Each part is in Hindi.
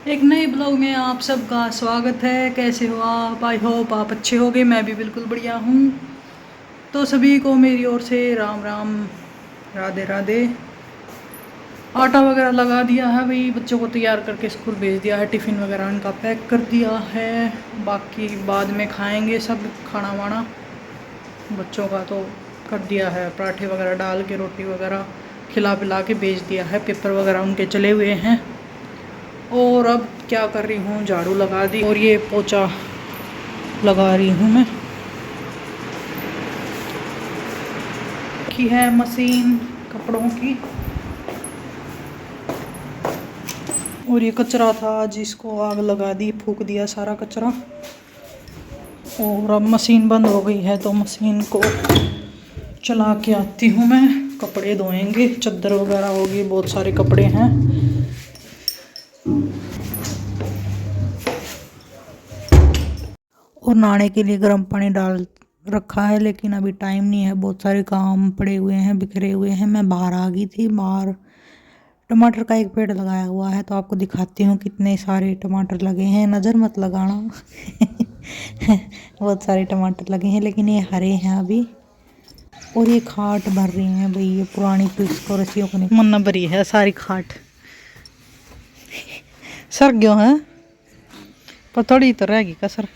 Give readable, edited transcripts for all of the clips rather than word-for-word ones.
एक नए ब्लॉग में आप सबका स्वागत है। कैसे हो आप? आई होप आप अच्छे होगे। मैं भी बिल्कुल बढ़िया हूँ। तो सभी को मेरी ओर से राम राम, राधे राधे। आटा वगैरह लगा दिया है भाई, बच्चों को तैयार करके स्कूल भेज दिया है, टिफ़िन वगैरह उनका पैक कर दिया है। बाकी बाद में खाएंगे सब खाना वाना। बच्चों का तो कर दिया है, पराठे वगैरह डाल के रोटी वगैरह खिला पिला के भेज दिया है। पेपर वगैरह उनके चले हुए हैं। और अब क्या कर रही हूँ, झाड़ू लगा दी और ये पोछा लगा रही हूँ मैं। की है मशीन कपड़ों की। और ये कचरा था जिसको आग लगा दी, फूक दिया सारा कचरा। और अब मशीन बंद हो गई है तो मशीन को चला के आती हूँ मैं। कपड़े धोएंगे, चादर वगैरह होगी, बहुत सारे कपड़े हैं। और नहाने के लिए गर्म पानी डाल रखा है, लेकिन अभी टाइम नहीं है, बहुत सारे काम पड़े हुए हैं, बिखरे हुए हैं। मैं बाहर आ गई थी। बाहर टमाटर का एक पेड़ लगाया हुआ है, तो आपको दिखाती हूँ कितने सारे टमाटर लगे हैं। नज़र मत लगाना बहुत सारे टमाटर लगे हैं, लेकिन ये हरे हैं अभी। और ये खाट भर रही हैं भाई, ये पुरानी पीस को रस्सियों को नहीं मन्ना भरी है सारी खाट। सर क्यों है पर थोड़ी तो रहेगी कसर।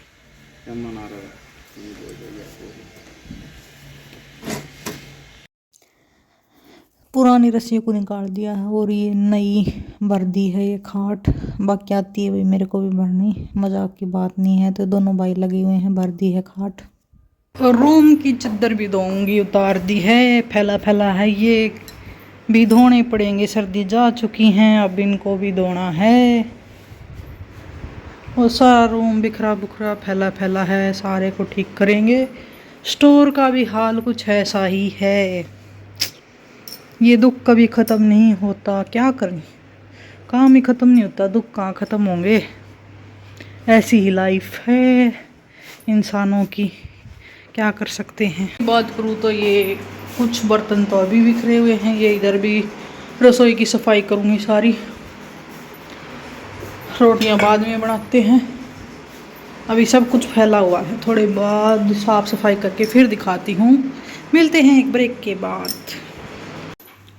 पुरानी रस्सियों को निकाल दिया है और ये नई भर दी है ये खाट। बाकी आती है भाई मेरे को भी भरनी, मजाक की बात नहीं है। तो दोनों भाई लगे हुए हैं, भर दी है खाट। और रूम की चादर भी धोऊंगी, उतार दी है, फैला फैला है, ये भी धोने पड़ेंगे। सर्दी जा चुकी हैं, अब इनको भी धोना है। और सारा रूम बिखरा बुखरा फैला फैला है, सारे को ठीक करेंगे। स्टोर का भी हाल कुछ ऐसा ही है। ये दुख कभी ख़त्म नहीं होता, क्या करें, काम ही ख़त्म नहीं होता, दुख कहाँ ख़त्म होंगे। ऐसी ही लाइफ है इंसानों की, क्या कर सकते हैं। बात करूँ तो ये कुछ बर्तन तो अभी बिखरे हुए हैं। ये इधर भी रसोई की सफाई करूँगी सारी। रोटियां बाद में बनाते हैं, अभी सब कुछ फैला हुआ है। थोड़े बाद साफ़ सफाई करके फिर दिखाती हूँ। मिलते हैं एक ब्रेक के बाद।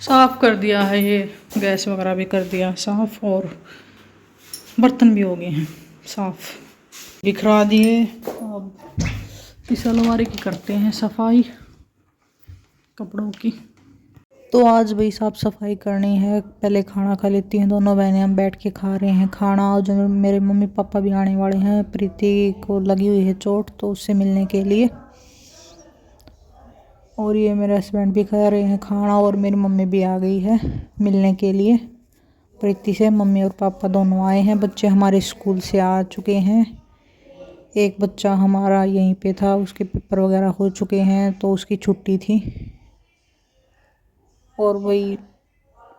साफ़ कर दिया है, ये गैस वगैरह भी कर दिया साफ़, और बर्तन भी हो गए हैं साफ़, बिखरा दिए। अब इस अलमारी की करते हैं सफाई कपड़ों की। तो आज भाई साफ़ सफाई करनी है। पहले खाना खा लेती हैं, दोनों बहनें हम बैठ के खा रहे हैं खाना। और जो मेरे मम्मी पापा भी आने वाले हैं, प्रीति को लगी हुई है चोट, तो उससे मिलने के लिए। और ये मेरे हस्बैंड भी खा रहे हैं खाना, और मेरी मम्मी भी आ गई है मिलने के लिए प्रीति से। मम्मी और पापा दोनों आए हैं। बच्चे हमारे स्कूल से आ चुके हैं। एक बच्चा हमारा यहीं पे था, उसके पेपर वगैरह हो चुके हैं, तो उसकी छुट्टी थी। और वही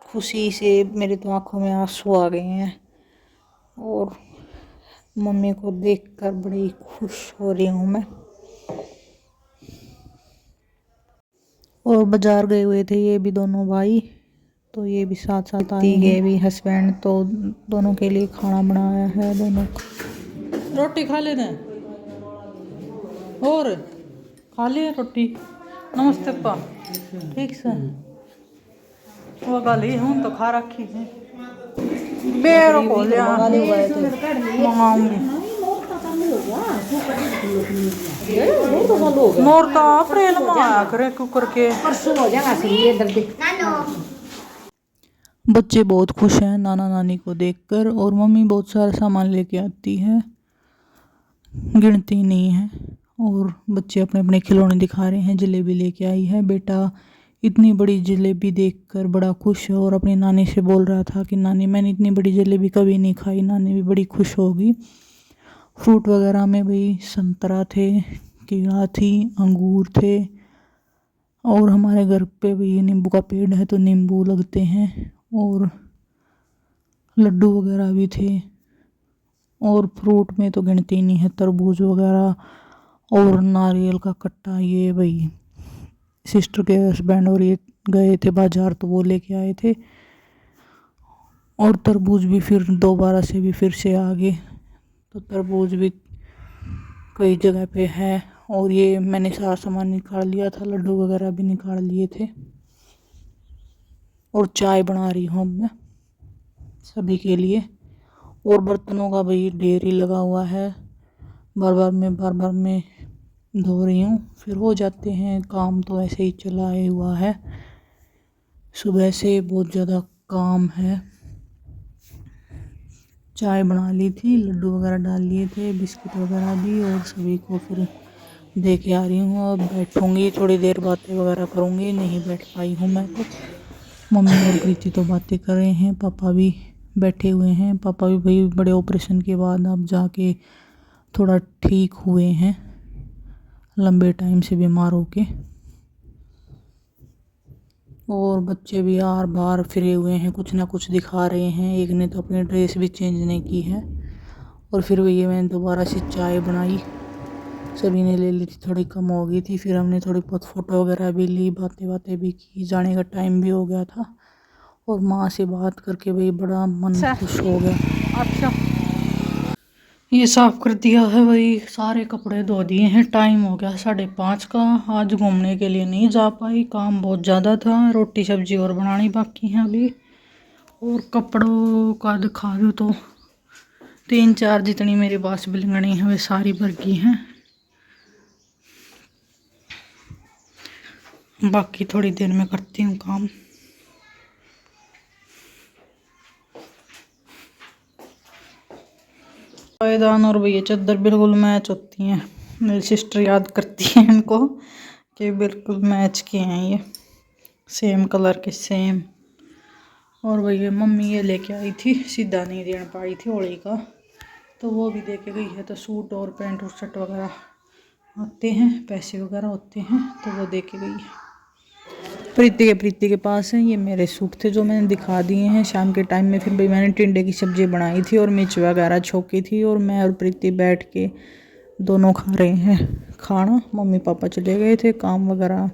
खुशी से मेरी तो आँखों में आंसू आ गए हैं। और मम्मी को देखकर बड़ी खुश हो रही हूँ मैं। और बाजार गए हुए थे ये भी दोनों भाई, तो ये भी साथ साथ आए हैं। ये भी हस्बैंड, तो दोनों के लिए खाना बनाया है। दोनों रोटी खा लेना और खा लिया रोटी। नमस्ते पा, ठीक से वो गाली हम तो खा रखी है। बेरो को लिया मंगाऊंगी। मोर तो अप्रैल में आया करे कुकर के। बच्चे बहुत खुश हैं नाना नानी को देखकर, और मम्मी बहुत सारा सामान लेके आती है, गिनती नहीं है। और बच्चे अपने अपने खिलौने दिखा रहे हैं। जलेबी लेके आई है बेटा, इतनी बड़ी जलेबी देखकर बड़ा खुश है, और अपनी नानी से बोल रहा था कि नानी मैंने इतनी बड़ी जलेबी कभी नहीं खाई। नानी भी बड़ी खुश होगी। फ्रूट वगैरह में भाई संतरा थे, केला थी, अंगूर थे, और हमारे घर पे भी नींबू का पेड़ है तो नींबू लगते हैं, और लड्डू वगैरह भी थे। और फ्रूट में तो गिनती नहीं है, तरबूज वगैरह और नारियल का कट्टा। ये भाई सिस्टर के हस्बैंड और ये गए थे बाजार, तो वो लेके आए थे। और तरबूज भी फिर दोबारा से भी फिर से आ गए, तो तरबूज भी कई जगह पे है। और ये मैंने सारा सामान निकाल लिया था, लड्डू वगैरह भी निकाल लिए थे। और चाय बना रही हूँ मैं सभी के लिए। और बर्तनों का भाई ढेर ही लगा हुआ है, बार बार में धो रही हूँ, फिर हो जाते हैं काम। तो ऐसे ही चलाए हुआ है, सुबह से बहुत ज़्यादा काम है। चाय बना ली थी, लड्डू वगैरह डाल लिए थे, बिस्किट वगैरह भी, और सभी को फिर दे के आ रही हूँ। अब बैठूँगी थोड़ी देर, बातें वगैरह करूँगी, नहीं बैठ पाई हूँ मैं तो। मम्मी और प्रीति तो बातें कर रहे हैं, पापा भी बैठे हुए हैं। पापा भी भाई बड़े ऑपरेशन के बाद अब जाके थोड़ा ठीक हुए हैं, लंबे टाइम से बीमार होके। और बच्चे भी यार बाहर फिरे हुए हैं, कुछ ना कुछ दिखा रहे हैं। एक ने तो अपनी ड्रेस भी चेंज नहीं की है। और फिर वही मैंने दोबारा से चाय बनाई, सभी ने ले ली थी, थोड़ी कम हो गई थी। फिर हमने थोड़ी बहुत फ़ोटो वगैरह भी ली, बातें भी की, जाने का टाइम भी हो गया था। और माँ से बात करके भाई बड़ा मन खुश हो गया। अच्छा, ये साफ़ कर दिया है भाई, सारे कपड़े धो दिए हैं। टाइम हो गया 5:30 का। आज घूमने के लिए नहीं जा पाई, काम बहुत ज़्यादा था। रोटी सब्जी और बनानी बाकी है अभी। और कपड़ों का दिखा दूँ तो 3-4 जितनी मेरे पास बिलंगनी है वे सारी भर गई हैं। बाकी थोड़ी देर में करती हूँ काम। पायदान और भैया चादर बिल्कुल मैच होती हैं। मेरी सिस्टर याद करती है इनको कि बिल्कुल मैच के हैं ये, सेम कलर के सेम। और भैया मम्मी ये लेके आई थी, सीधा नहीं देना पाई थी होली का, तो वो भी दे के गई है। तो सूट और पैंट और शर्ट वगैरह आते हैं, पैसे वगैरह होते हैं, तो वो दे के गई है। प्रीति के पास है। ये मेरे सूट थे जो मैंने दिखा दिए हैं शाम के टाइम में। फिर भाई मैंने टिंडे की सब्ज़ी बनाई थी और मिर्च वगैरह छोकी थी, और मैं और प्रीति बैठ के दोनों खा रहे हैं खाना। मम्मी पापा चले गए थे, काम वगैरह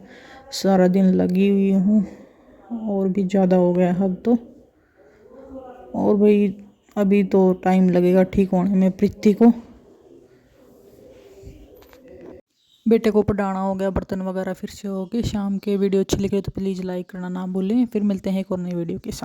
सारा दिन लगी हुई हूँ, और भी ज़्यादा हो गया अब तो। और भाई अभी तो टाइम लगेगा ठीक होने में प्रीति को। बेटे को पढ़ाना हो गया, बर्तन वगैरह फिर से हो गए शाम के। वीडियो अच्छी लगे तो प्लीज़ लाइक करना ना भूलें। फिर मिलते हैं एक और नई वीडियो के साथ।